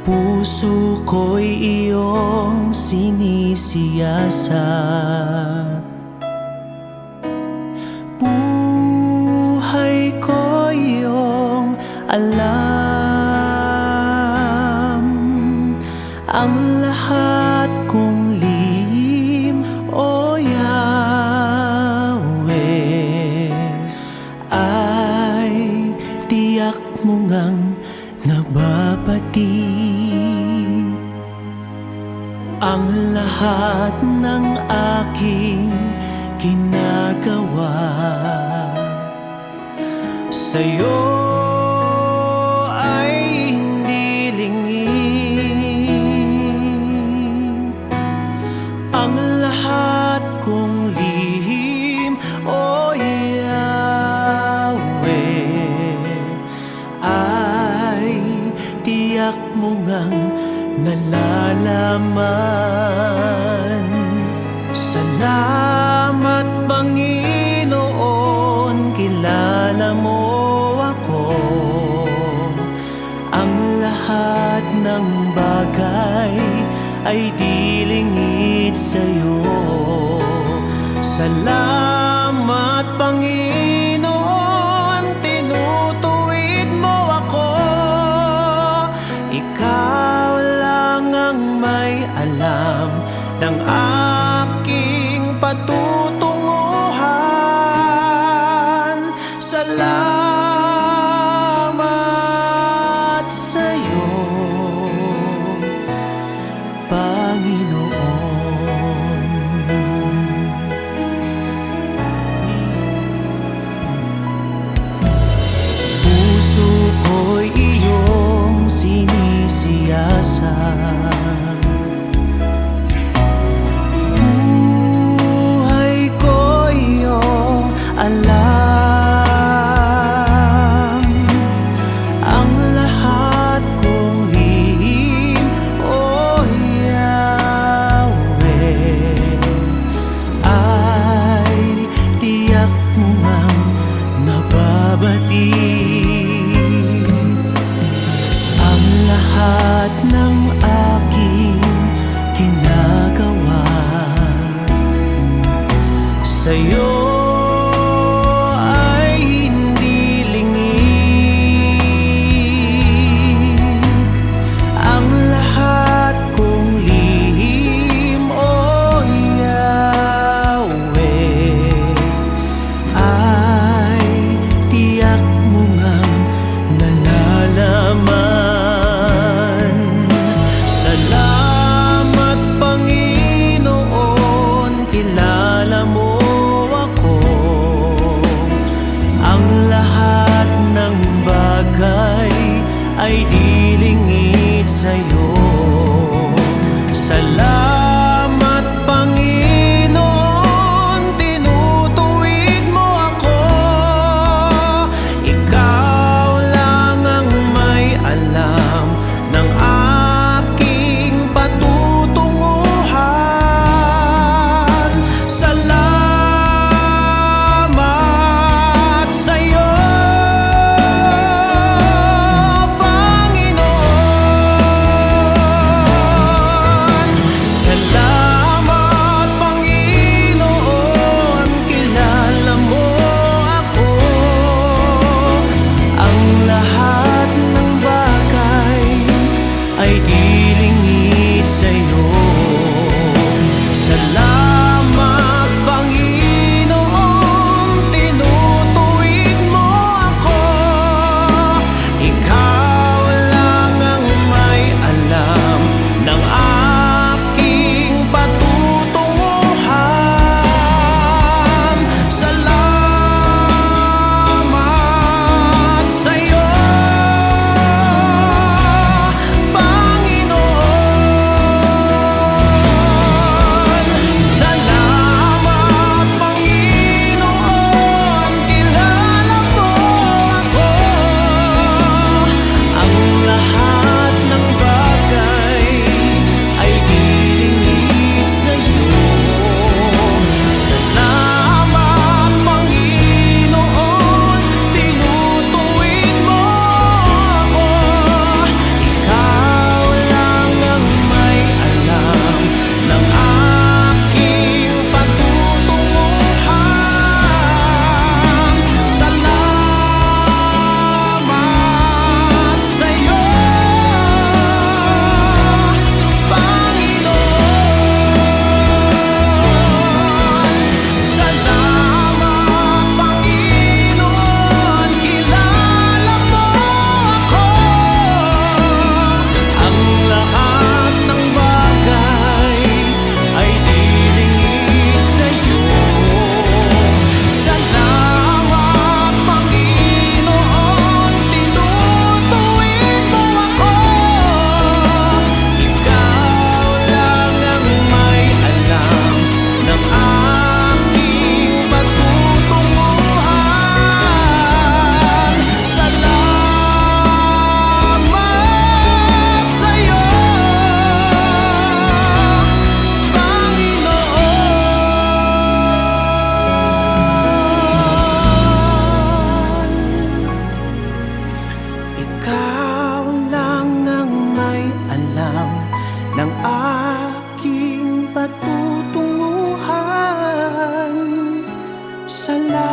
Puso ko'y iyong sinisiyasat. Buhay ko iyong alam. Ang lahat kong lihim, O Yahweh, ay tiyak mo ngang nababati. Ang lahat ng aking ginagawa sa'yo ay hindi lingid. Ang lahat kong lihim, O Yahweh, ay tiyak mo ngang nalalaman. Salamat, Panginoon, kilala mo ako. Ang lahat ng bagay ay di lingid sa'yo. Salamat, Panginoon, tinutuwid mo ako. Ikaw lang ang may alam ng aking patutunguhan. Salamat sa'yo, Panginoon. Puso ko'y iyong sinisiyasat. Buhay ko iyong alam. Ang lahat kong lihim, O Yahweh, ay tiyak mo ngang nababati. Ang lahat ng aking Salamat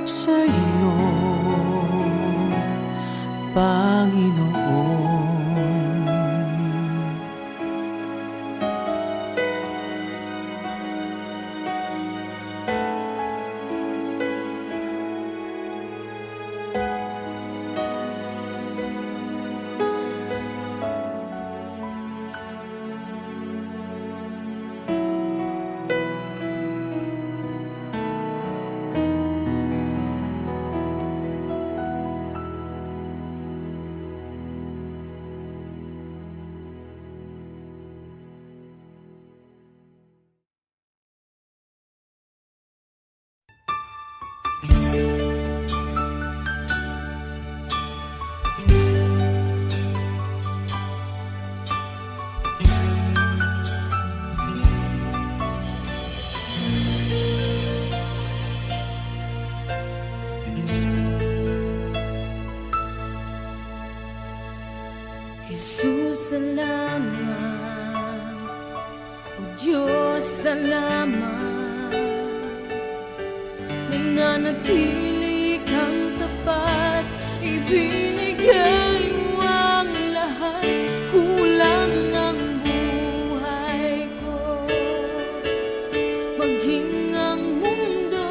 sa iyo, Panginoon. Jesus, salamat. O Diyos, salamat. Nananatili kang tapat, ibinigay mo ang lahat. Kulang ang buhay ko, maging ang mundo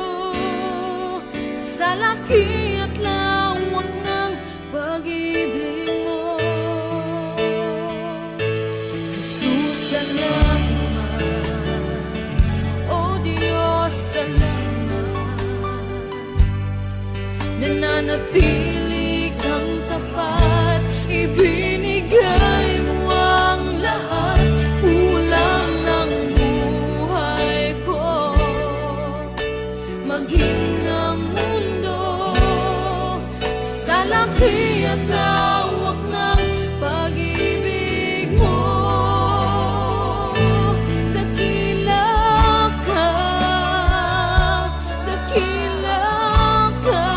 sa laki at lawak ng pag-ibig mo. Jesus, salamat. O Diyos, salamat. Nananatili kang tapat, ibinigay mo ang lahat. Kulang ang buhay ko, maging ang mundo sa laki at lawak ng pag-ibig mo. Dakila ka, dakila ka,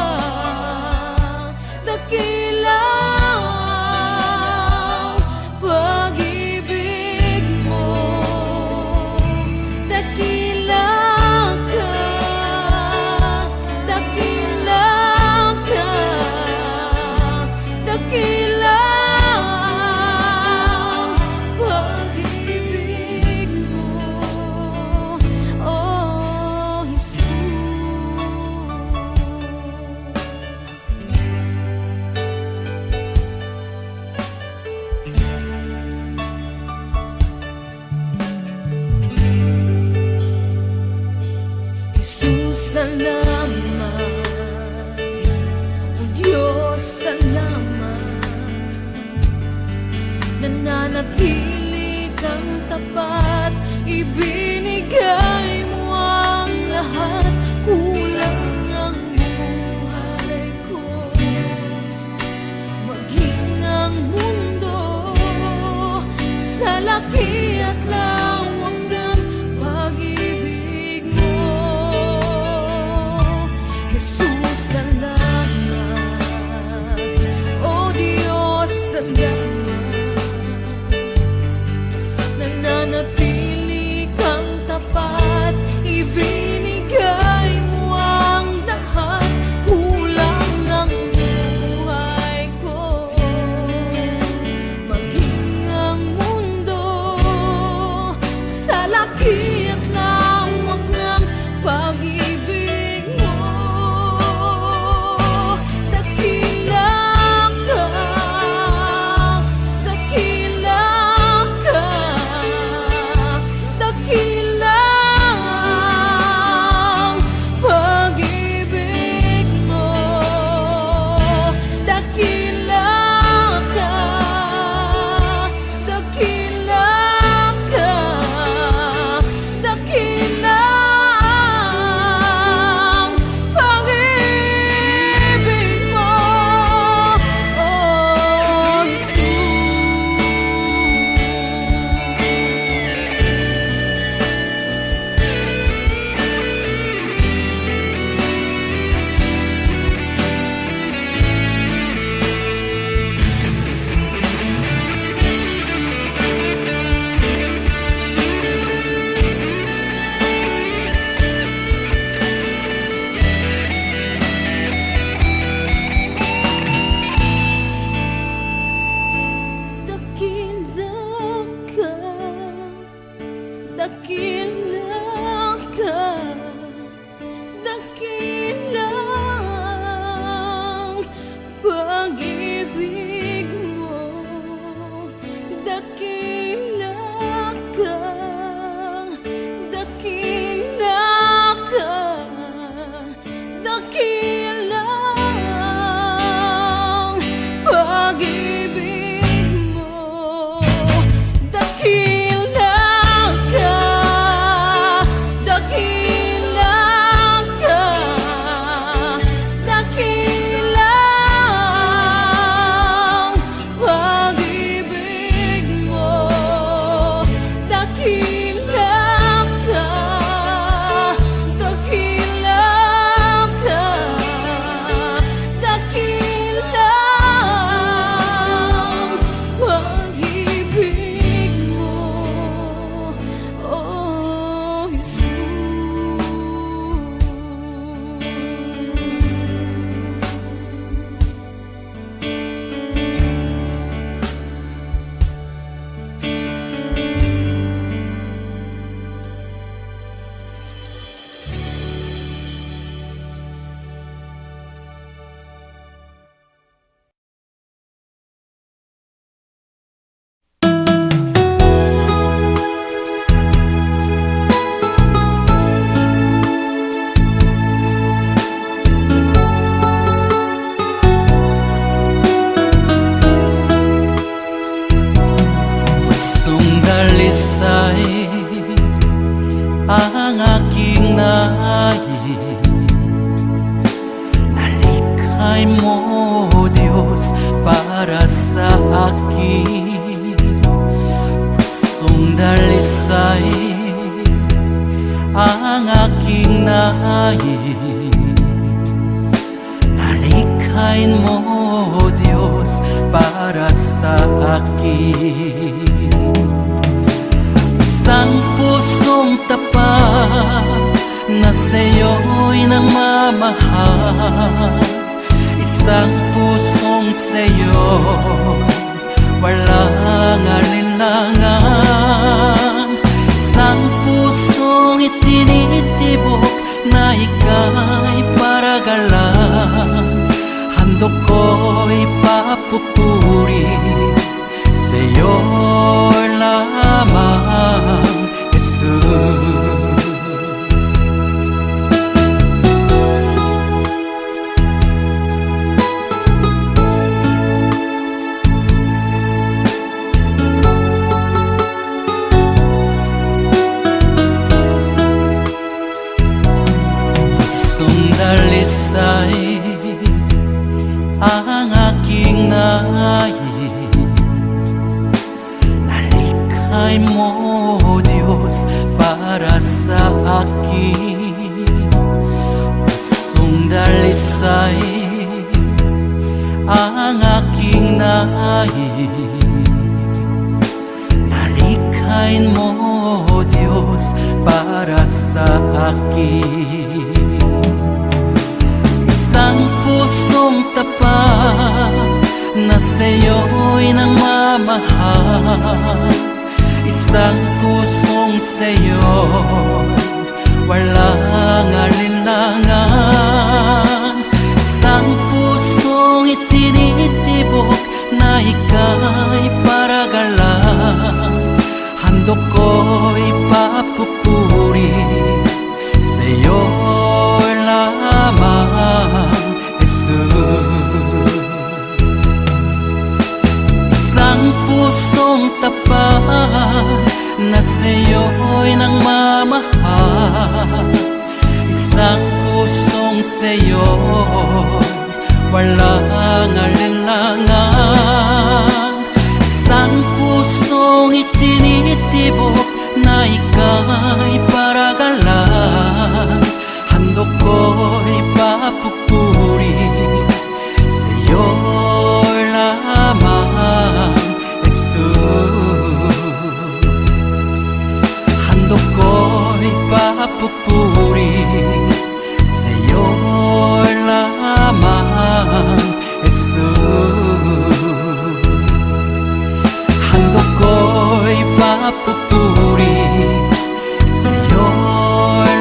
aking nais na likhain mo, Diyos, para sa akin. Pusong dalisay ang aking nais na likhain mo, Diyos, para sa akin. Isang pusong tapat na sa'yo'y nagmamahal, isang pusong sa'yo walang alinlangan, isang pusong itinitibok na ika'y paragalan. Handog ko'y papupuri sa'yo lamang, Jesus. Dalisay ang aking nais na likhain mo, Diyos, para sa akin. Pusong dalisay ang aking nais na likhain mo, Diyos, para sa akin. Isang pusong tapat na sa'yo'y nagmamahal, isang pusong sa'yo walang alinlangan, isang pusong itinitibok na ika'y paragalan. Handog ko'y papupuri sa'yo lamang, Jesus. Isang pusong tapat na sa'yo'y nagmamahal, isang pusong sa'yo walang alinlangan, isang pusong itinitibok na ika'y paragalan. Handog ko'y papupuri sa'yo lamang, Jesus. Handog ko'y papupuri sa'yo lamang, Jesus. Handog ko'y papupuri sa'yo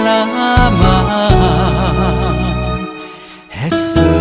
lamang, Jesus.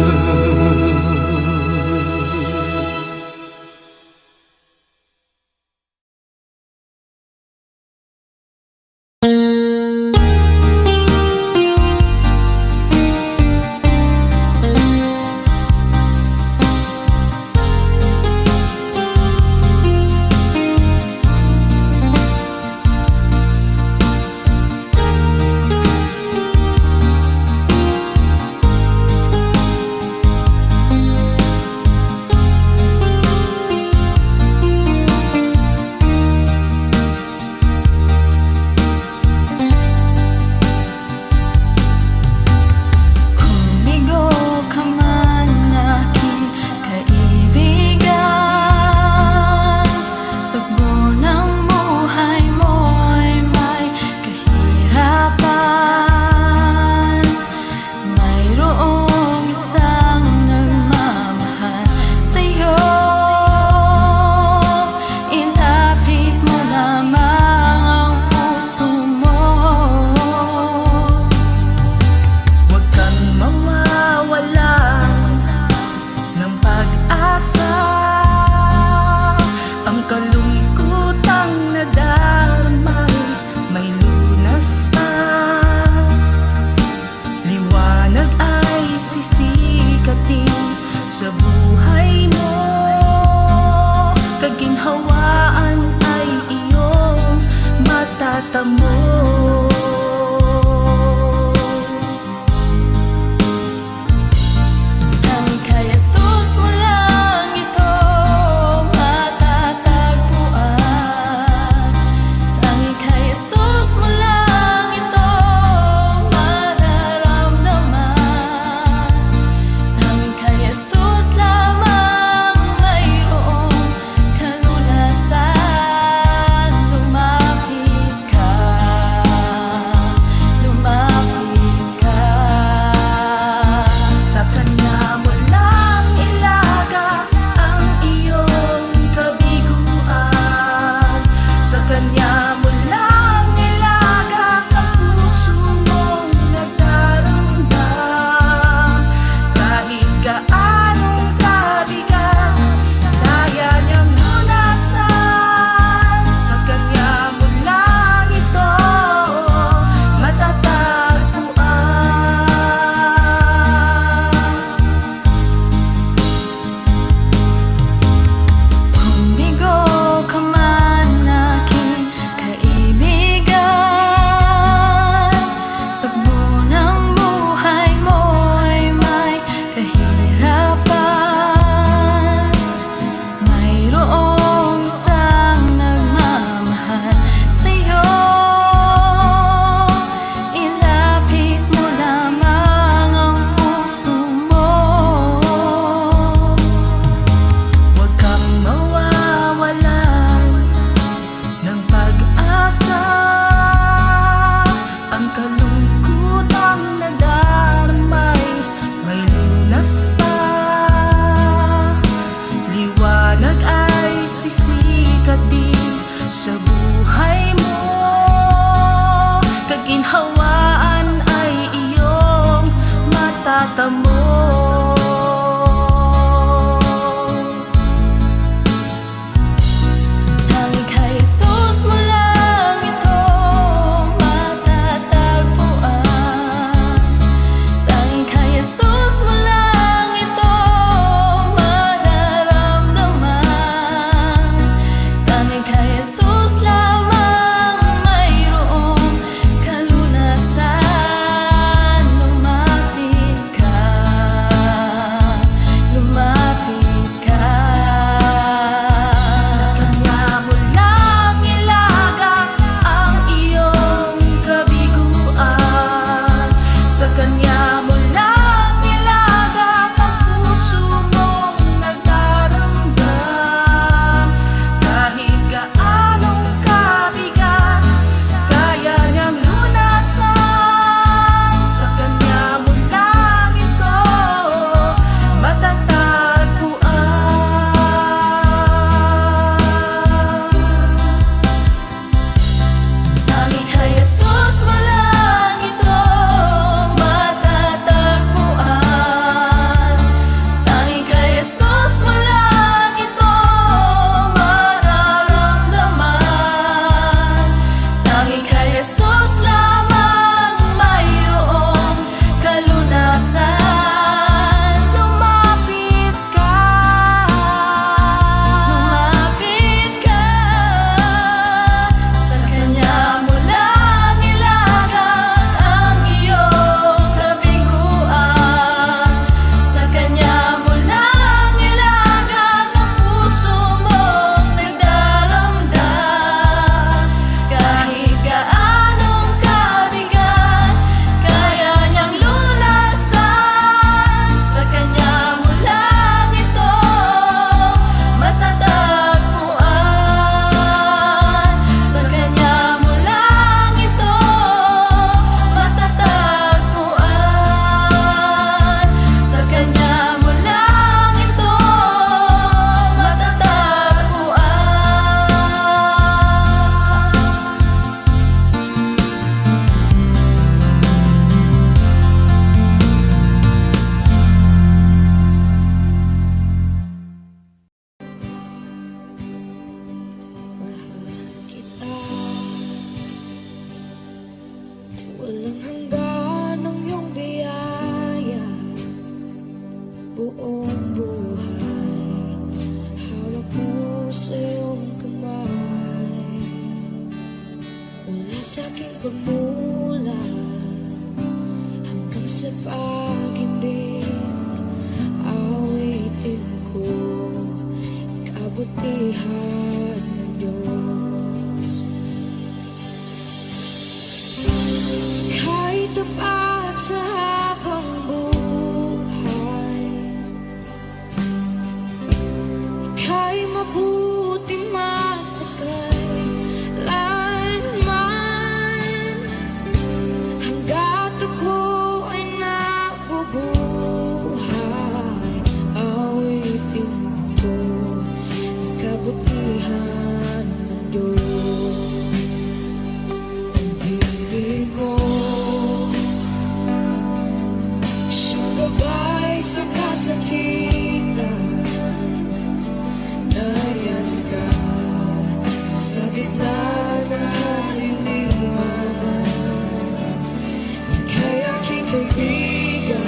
kaibigan,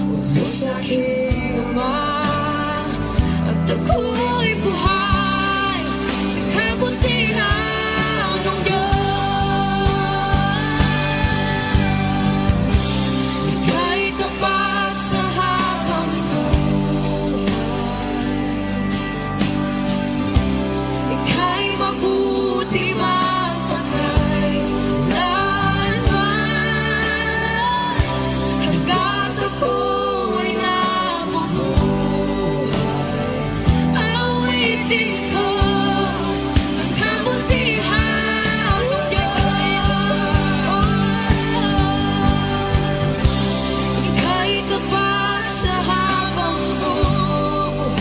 huwag mo sa'kin naman. At ako'y buhay sa kabutihan ng Diyos. Ika'y tapat sa habang buhay, ika'y mabuti magpakailanman. Hanggat ako'y nabubuhay, awitin ko ang kabutihan ng Diyos. Ika'y tapat sa habang buhay,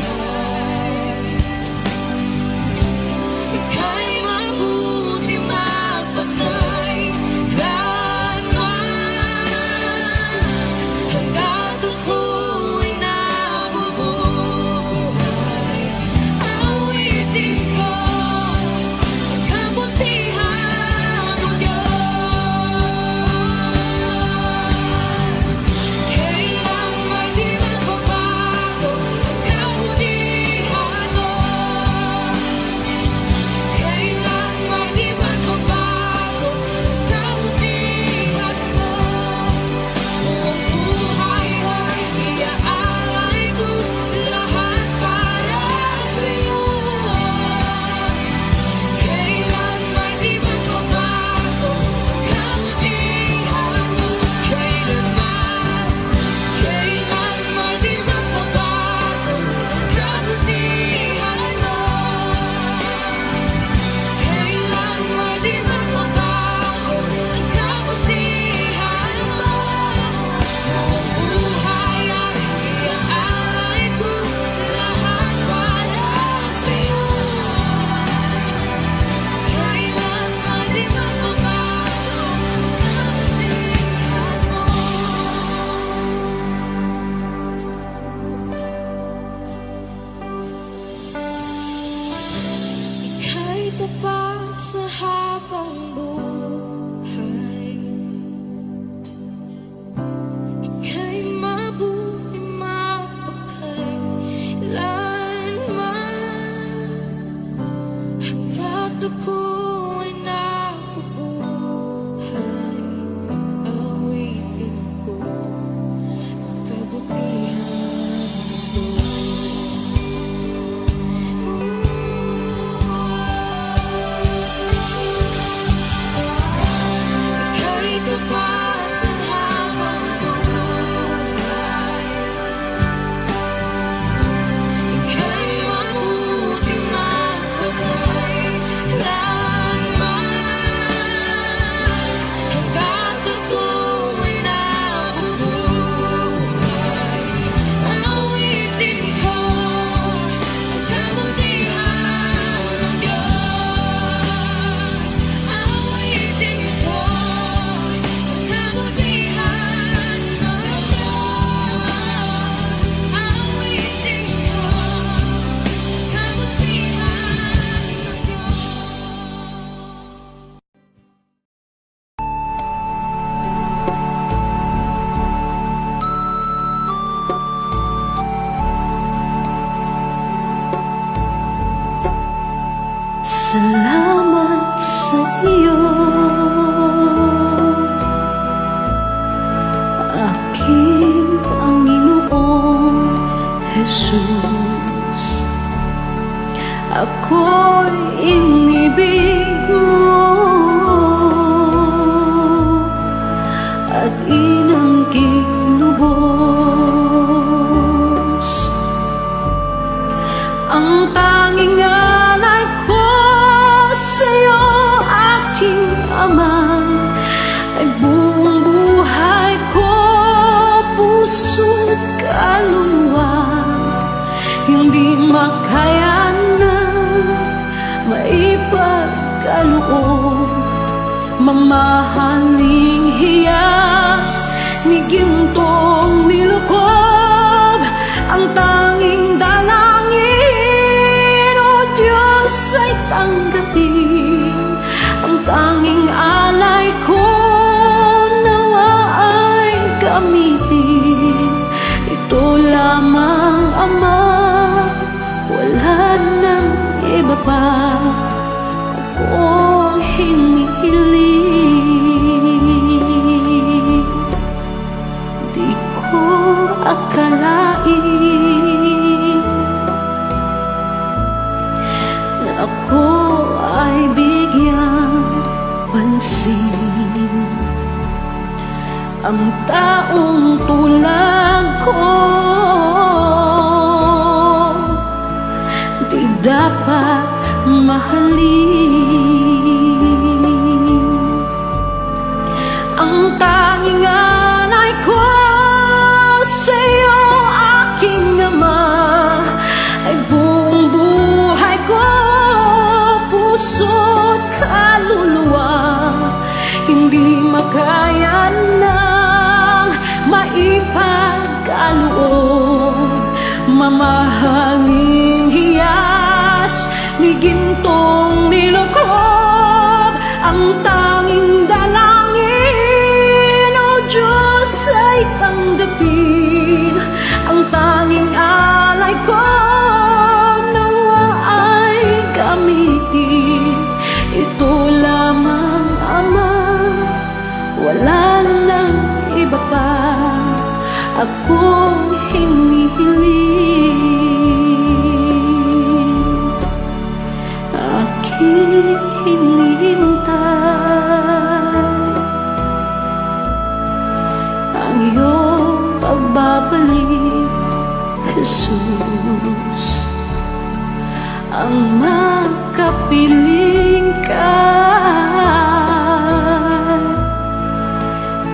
ika'y mabuti magpakailanman. Hanggat ako'y nabubuhay, awitin ko ang kabutihan ng Diyos. Kailang may di magbabago ang kabutihan mo, kailan may di magbabago ang kabutihan mo. Buong buhay ay iaalay ko lahat para sa'yo. Kailan may di magbabago ang kabutihan mo, kailan may di magbabago ang kabutihan mo, kailan may di magbabago ang kabutihan mo. Buong buhay ay iaalay ko lahat para sa'yo. Kailan may di magbabago ang kabutihan mo. Ika'y tapat sa habang buhay, ika'y mabuti magpakailanman. Hanggat ako'y nabubuhay, awitin ko ang kabutihan mo. Ika'y tapat sa habang buhay, ika'y mabuti magpakailanman. Hanggat ako'y nabubuhay, awitin ko ang kabutihan ng Diyos. Awitin ko ang kabutihan ng Diyos. Awitin ko ang kabutihan ng Diyos. Salamat sa iyo, aking Panginoong Jesus. Ako'y inibig mo at inangking lubos. Ang tanging alay ko sa'yo, aking Ama, ay buong buhay ko, puso't kaluluwa. Hindi makaya na maipagkaloob, mamahaling hiyas ni gintong nilukob. Ang tanging dalangin, O Diyos, ay tanggapin. Ang tanging alay ko nawa gamitin. Ito lamang, Ama, wala nang iba pa akong hinihiling. Di ko akalain na ako ay bigyang pansin. Ang taong tulad ko di dapat mahalin. Ang tanging alay ko sa'yo, aking Ama, ay buong buhay ko, puso't kaluluwa. Hindi makaya ng maipagkaloob, mamahaling hiyas ni gintong nilokob. Ang tanging dalangin, O Diyos, ay tanggapin. Ang tanging alay ko nawa ay gamitin. Ito lamang, Ama, wala nang iba pa akong hinihiling. Aking hinihintay ang iyong pagbabalik, Jesus. Ang makapiling ka,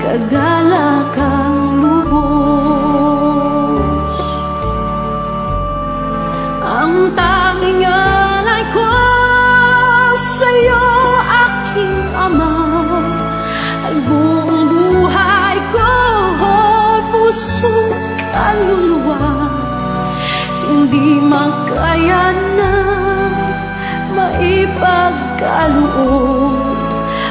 kagalakang lubos. Ang tanging alay ko sa'yo, aking Ama, ay buong buhay ko, puso, kaluluwa. Hindi makaya na maipagkaloob,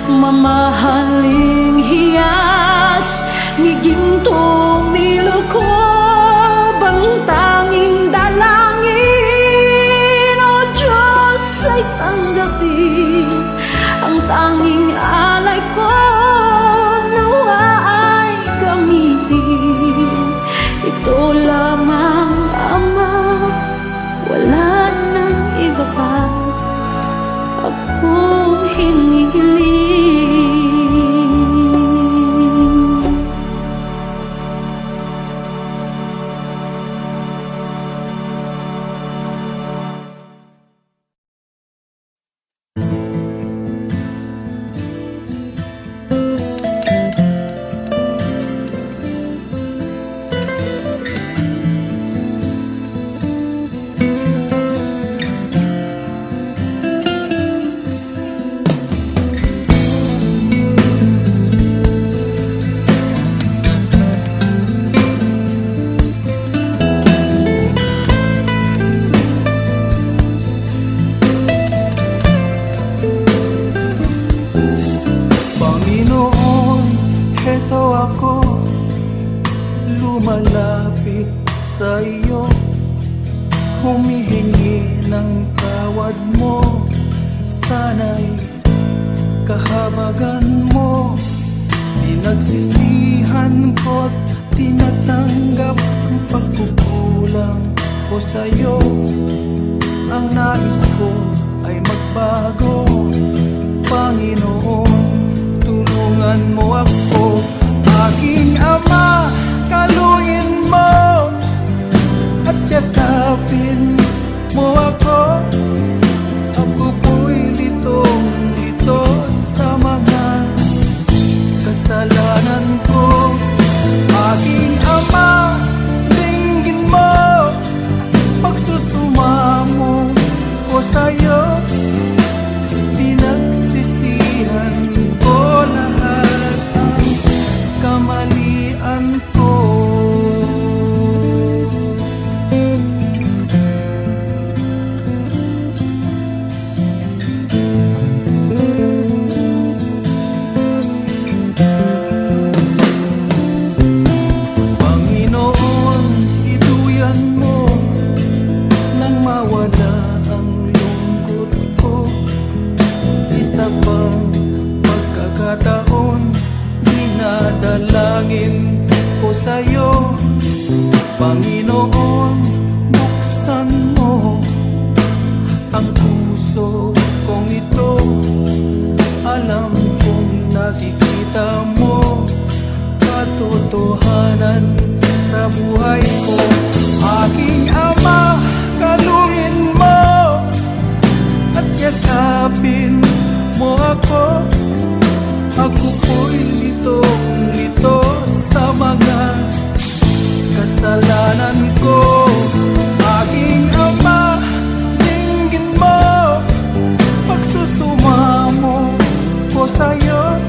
mamahaling hiyas ni gintong nilokob. Ang tanging dalangin, O Diyos, ay tanggapin. Ang tanging alay ko nawa ay gamitin. Ito lamang, Ama, wala nang iba pa akong hinihiling. Lumalapit sa iyo, humihingi ng tawad mo. Sana'y kahabagan mo. Pinagsisihan ko't tinatanggap ang pagkukulang ko sa'yo. Ang nais ko ay magbago. Panginoon, tulungan mo ako. Aking Ama, kaluin mo at yakapin mo ako. Ako po'y litong-lito sa mga kasalanan ko. Aking Ama, dinggin mo pagsusumamo ko sa'yo. Pinagsisihan ko lahat ang dalangin ko sa'yo, Panginoon, buksan mo ang puso kong ito. Alam kong nakikita mo katotohanan sa buhay ko. Aking Ama, kalungin mo at yakapin mo ako. Ako po'y litong-lito sa mga kasalanan ko. Aking Ama, dinggin mo pagsusumamo ko sa'yo.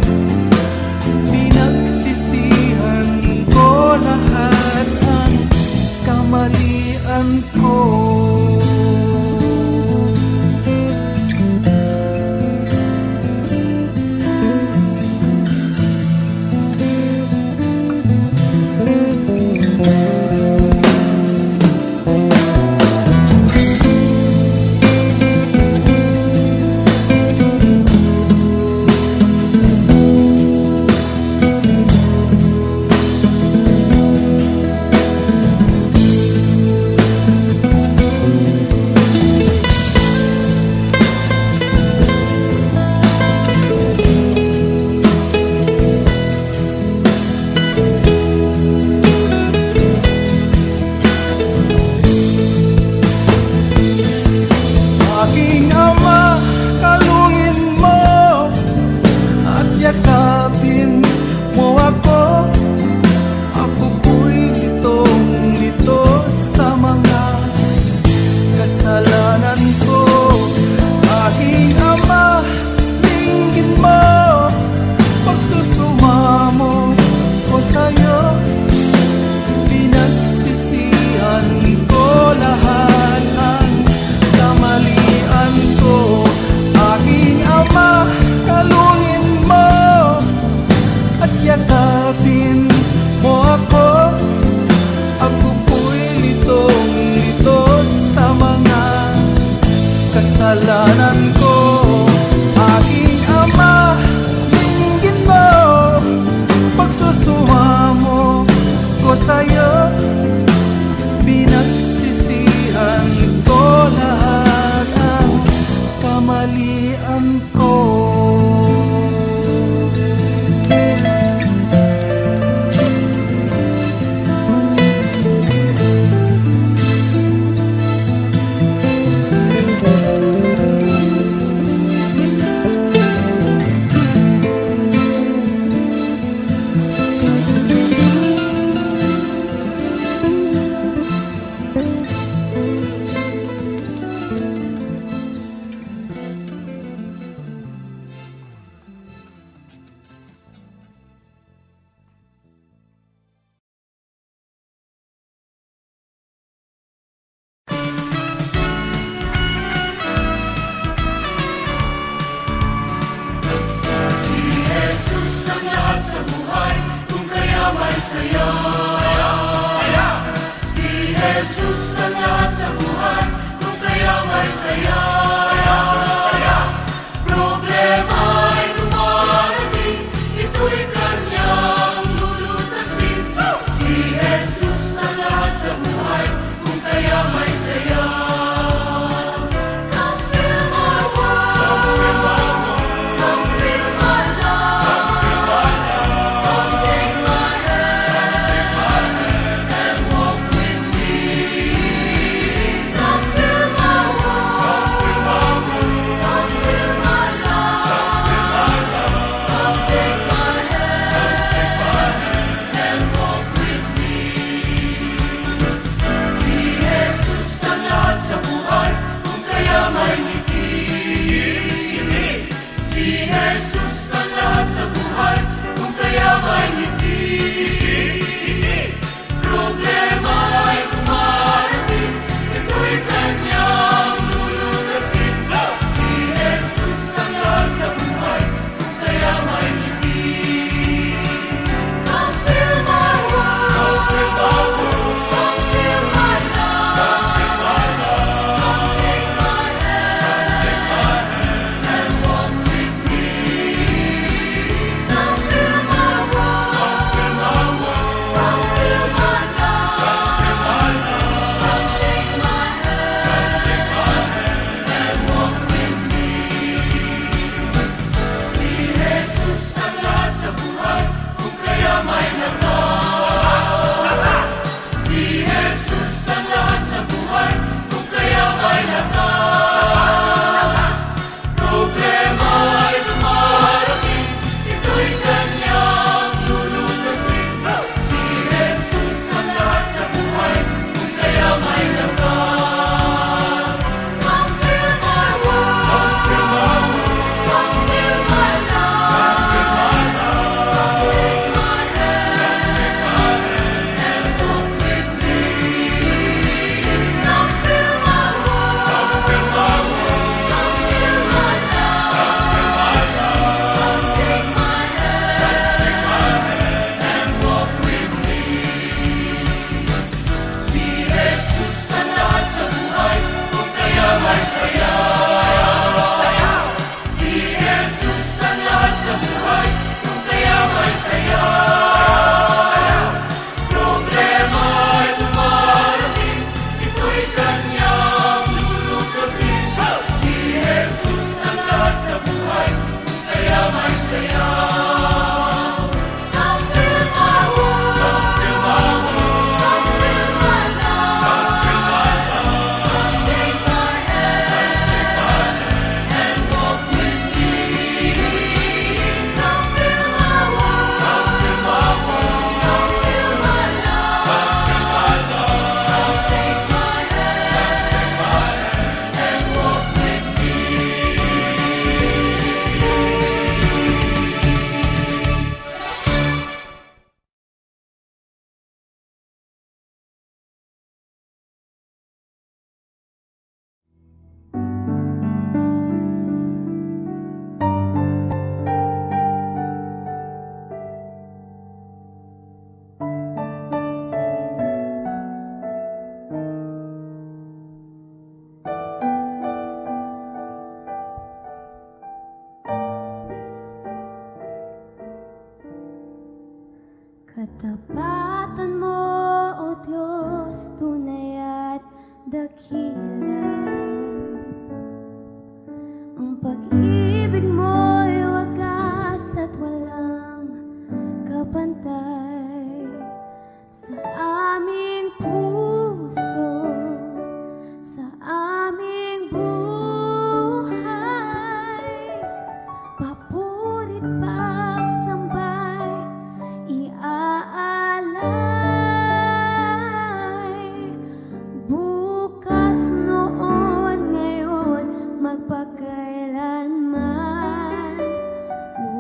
Pinagsisihan ko lahat ng kamalian ko. Aking Ama, kalungin mo at yakapin mo ako. Ako po'y litong-lito sa mga kasalanan ko. Aking Ama, dinggin mo pagsusumamo ko sa'yo. Pinagsisihan ko lahat ng kamalian ko. Aking Ama, kalungin mo at yakapin mo ako. Ako po'y litong-lito sa mga kasalanan ko. Aking Ama, dinggin mo pagsusumamo ko sa'yo. Pinagsisihan ko lahat ang kamalian ko. Katapatan mo, O Diyos, tunay at dakila. Ang pag-ibig mo'y wagas at walang kapantay sa aming puso, sa aming buhay. Papurit pagsambay, iaalay. Bukas, noon, ngayon, magpakailanman,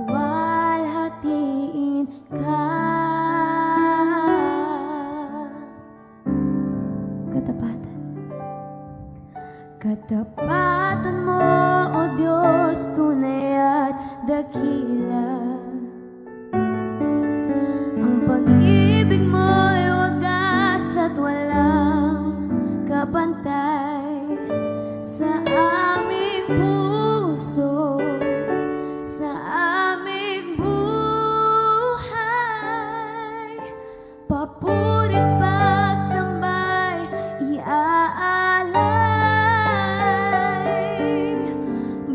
luwalhatiin ka. Katapatan. Katapatan mo, O Diyos, tunay at dakila. Ang pag-ibig mo'y wagas at walang kapantay sa aming puso, sa aming buhay. Papurit pagsambay, iaalay.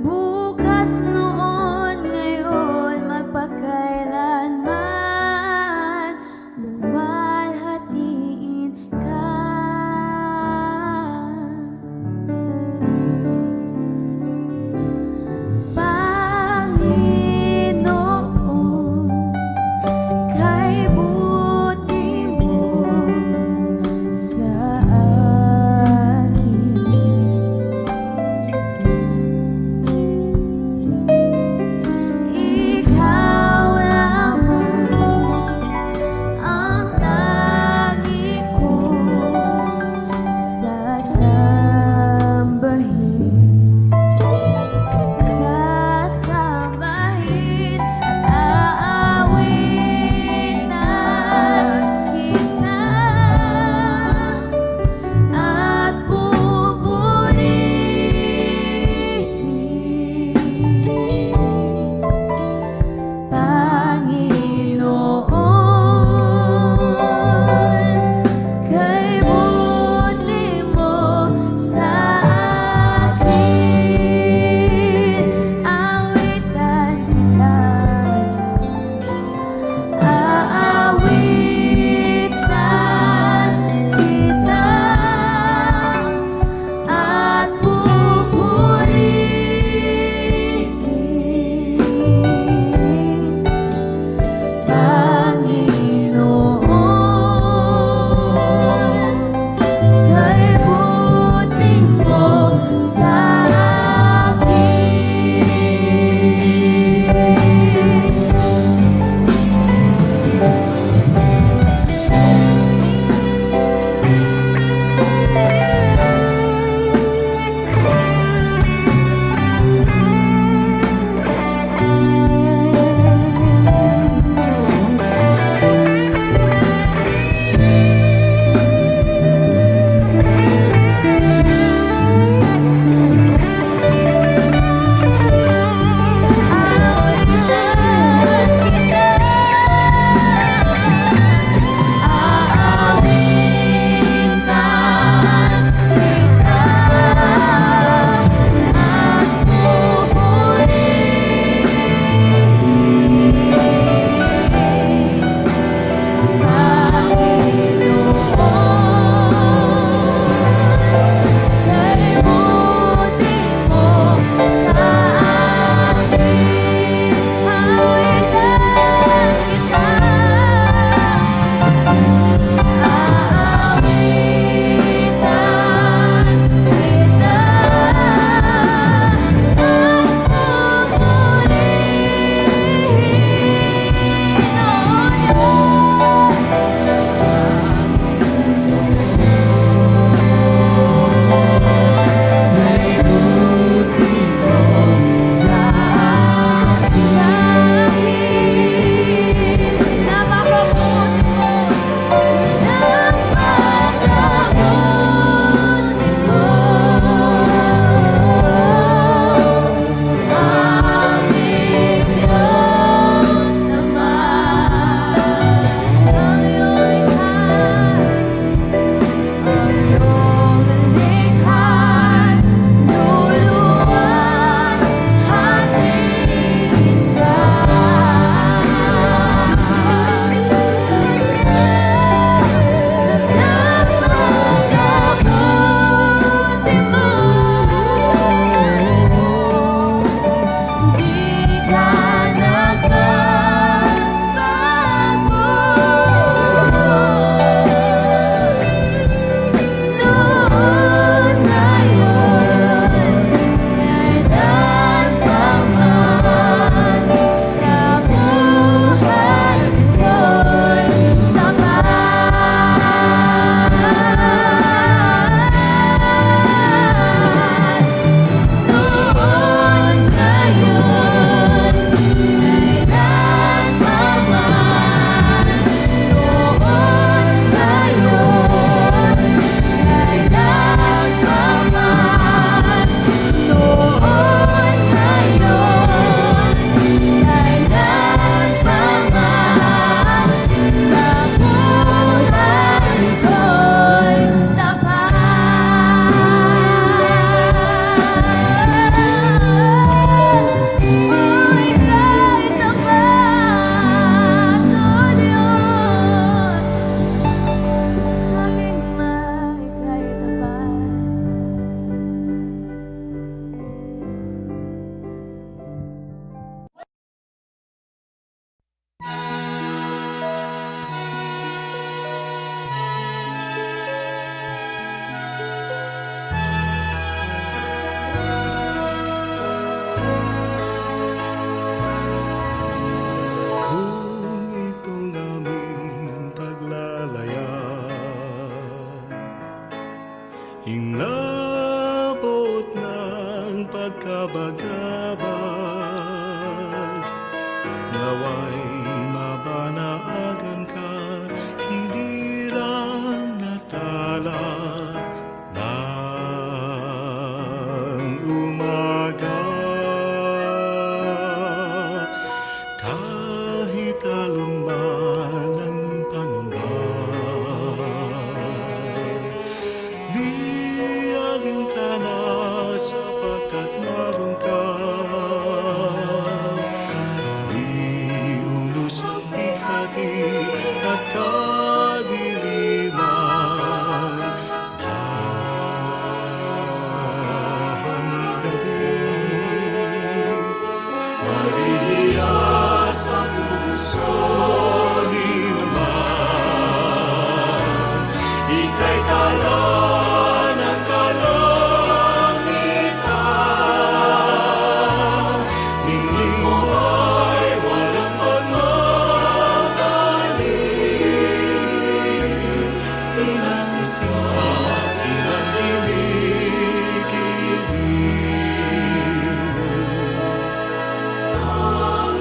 Bukas, noon, ngayon, magpakailanman, luwalhatiin ka. Panginoon, kay buti mo Inabot ng pagkabagabag, naway mabanaagan ka, hindi lang natala ng umaga. Kahit alumban ang pangamba, di alintana sapagkat naroon ka. Di unos ang bigati at kadiliman ng gabi. Maria sa puso ni naman, ika'y tala ng kalangitan. Ningning mo ay walang pagmamali, inasisinta, inanginig-inig.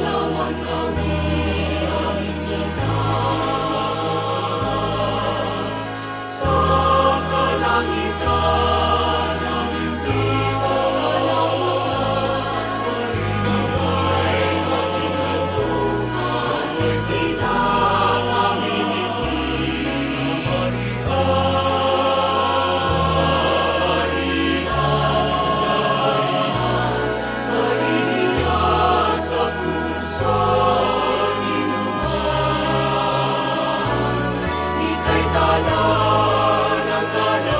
Lawan kami aming sa kalangitan, aming sitalawan. Marinaway ating hantungan, inang aming ngiti. Maria sa puso ni naman, ika'y tala ng kalangitan.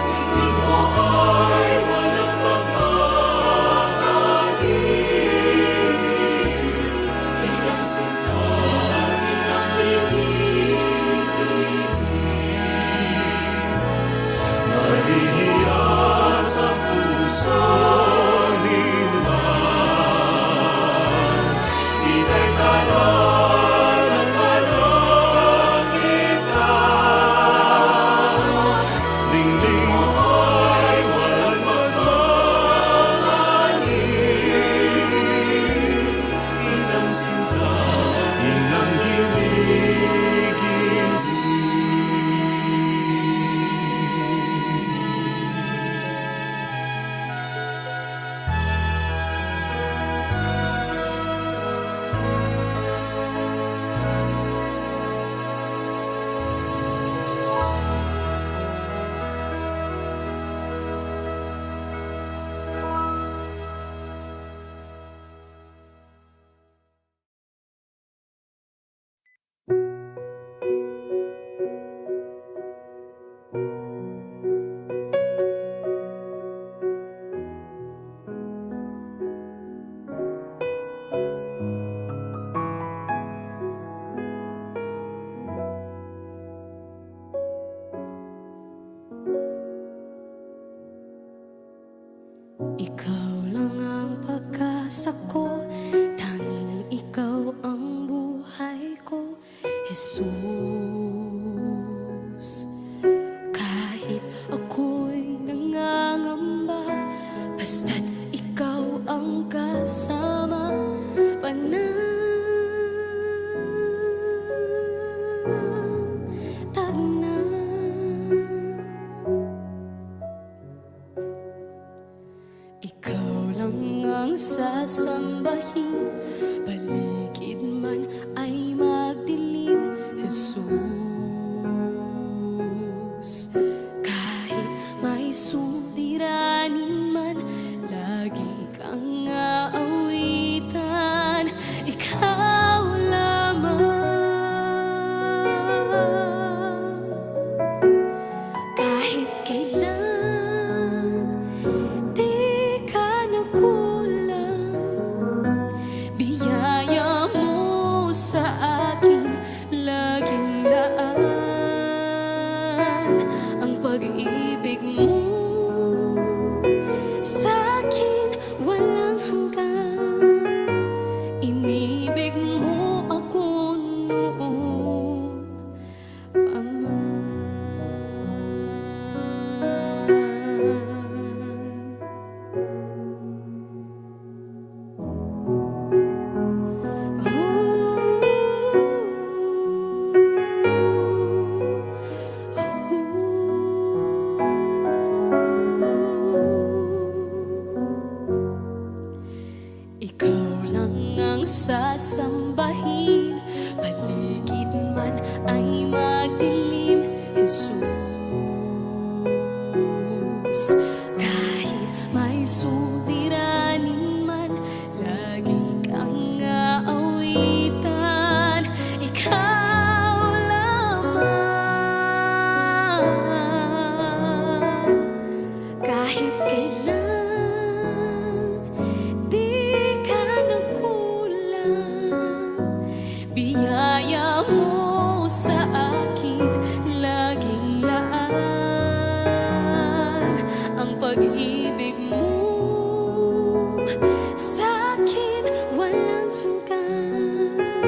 Ningning mo ay walang pagmamali, ilang sinta, ilang kinikimig. Maria sa puso ni naman, ika'y tala ng kalangitan. Ningning mo ay walang pagmamali, inang sinta, inang Ikaw lang ang pag-asa ko, tanging ikaw ang buhay ko, Jesus. Kahit ako'y nangangamba, basta't ikaw ang kasama, panatag na. Ikaw lang ang sasambahin, paligid man ay magdilim, Jesus. Kahit may suliranin man, lagi kang aawitan. Ikaw sasambahin, paligid man ay magdilim, Jesus. Kahit may suliranin man, lagi kang aawitan, ikaw lamang. Kahit kailan di ka nagkulang, biyaya mo sa akin laging laan. Ang pag-ibig mo sa akin walang hanggan.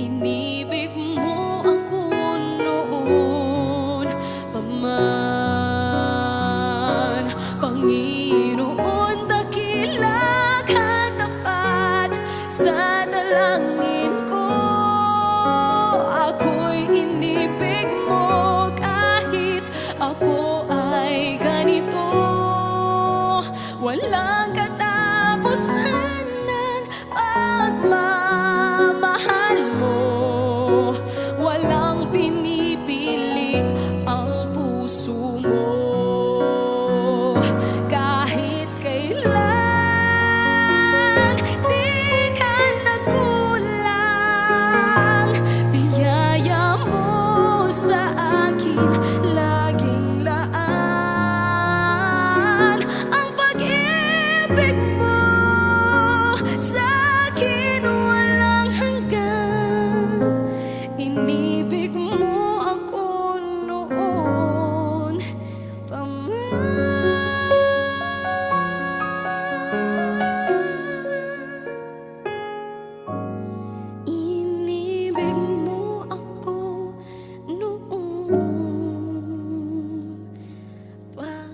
Inibig mo ako noon pa man, Panginoon, dakila ka tapat sa dalangin ko. Ako'y inibig mo kahit ako ay ganito. Walang katapusan ng pagmamahal mo, walang pinipiling ang puso mo. Kahit kailan di ka nagkulang, biyaya mo sa akin laging laan. Ang pag-ibig mo sa akin walang hanggan. Inibig mo ako noon pa man. Inibig mo ako noon pa man.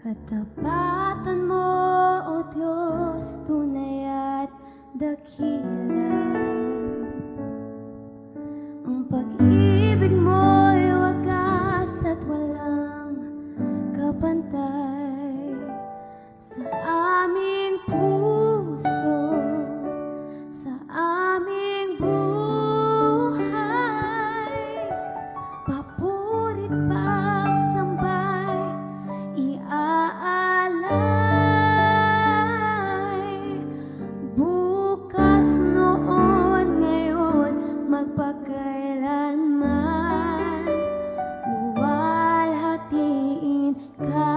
Katapatan mo, O Diyos, tunay at dakila. Ang pag-ibig mo'y wagas at walang kapantay sa aming puso, sa aming buhay. Papurit pagsambay, iaalay. Bukas, noon, ngayon, magpakailanman, luwalhatiin ka.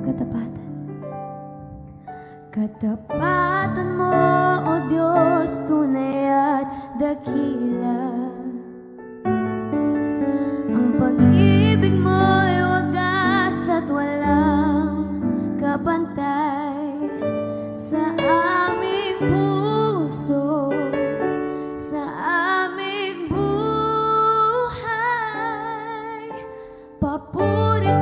Katapatan. Katapatan mo, O Diyos, tunay at dakila. Ang pag-ibig mo'y wagas at walang kapantay sa aming puso, sa aming buhay. Papurit